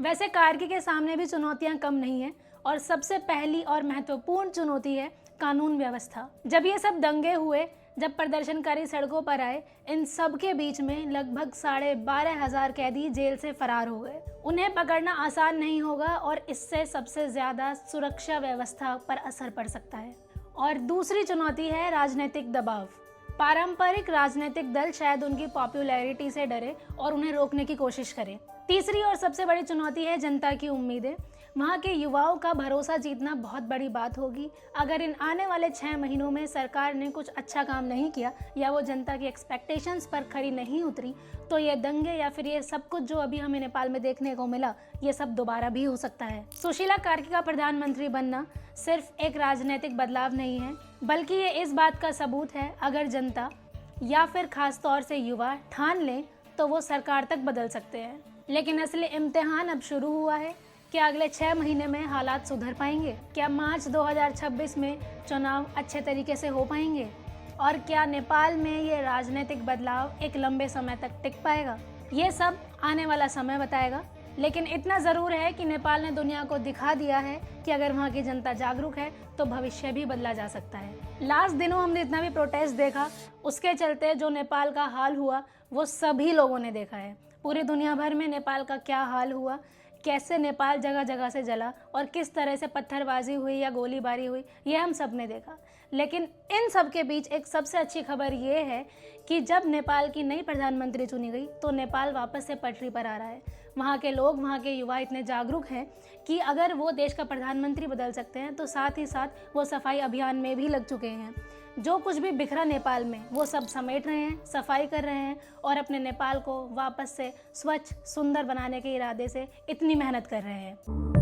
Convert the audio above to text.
वैसे कार्की के सामने भी चुनौतियां कम नहीं हैं और सबसे पहली और महत्वपूर्ण चुनौती है कानून व्यवस्था। जब ये सब दंगे हुए, जब प्रदर्शनकारी सड़कों पर आए, इन सब के बीच में लगभग 12,500 कैदी जेल से फरार हो गए। उन्हें पकड़ना आसान नहीं होगा और इससे सबसे ज्यादा सुरक्षा व्यवस्था पर असर पड़ सकता है। और दूसरी चुनौती है राजनीतिक दबाव। पारंपरिक राजनीतिक दल शायद उनकी पॉपुलैरिटी से डरे और उन्हें रोकने की कोशिश करें। तीसरी और सबसे बड़ी चुनौती है जनता की उम्मीदें। वहाँ के युवाओं का भरोसा जीतना बहुत बड़ी बात होगी। अगर इन आने वाले 6 महीनों में सरकार ने कुछ अच्छा काम नहीं किया या वो जनता की एक्सपेक्टेशंस पर खरी नहीं उतरी, तो ये दंगे या फिर ये सब कुछ जो अभी हमें नेपाल में देखने को मिला, ये सब दोबारा भी हो सकता है। सुशीला कार्की का प्रधानमंत्री बनना सिर्फ एक राजनीतिक बदलाव नहीं है, बल्कि ये इस बात का सबूत है, अगर जनता या फिर खास तौर से युवा ठान लें तो वो सरकार तक बदल सकते हैं। लेकिन असली इम्तिहान अब शुरू हुआ है। क्या अगले 6 महीने में हालात सुधर पाएंगे? क्या मार्च 2026 में चुनाव अच्छे तरीके से हो पाएंगे? और क्या नेपाल में ये राजनीतिक बदलाव एक लंबे समय तक टिक पाएगा? ये सब आने वाला समय बताएगा। लेकिन इतना ज़रूर है कि नेपाल ने दुनिया को दिखा दिया है कि अगर वहाँ की जनता जागरूक है तो भविष्य भी बदला जा सकता है। लास्ट दिनों हमने इतना भी प्रोटेस्ट देखा, उसके चलते जो नेपाल का हाल हुआ वो सभी लोगों ने देखा है। पूरी दुनिया भर में नेपाल का क्या हाल हुआ, कैसे नेपाल जगह जगह से जला और किस तरह से पत्थरबाजी हुई या गोलीबारी हुई, ये हम सब ने देखा। लेकिन इन सब के बीच एक सबसे अच्छी खबर ये है कि जब नेपाल की नई प्रधानमंत्री चुनी गई तो नेपाल वापस से पटरी पर आ रहा है। वहाँ के लोग, वहाँ के युवा इतने जागरूक हैं कि अगर वो देश का प्रधानमंत्री बदल सकते हैं तो साथ ही साथ वो सफाई अभियान में भी लग चुके हैं। जो कुछ भी बिखरा नेपाल में वो सब समेट रहे हैं, सफाई कर रहे हैं और अपने नेपाल को वापस से स्वच्छ सुंदर बनाने के इरादे से इतनी मेहनत कर रहे हैं।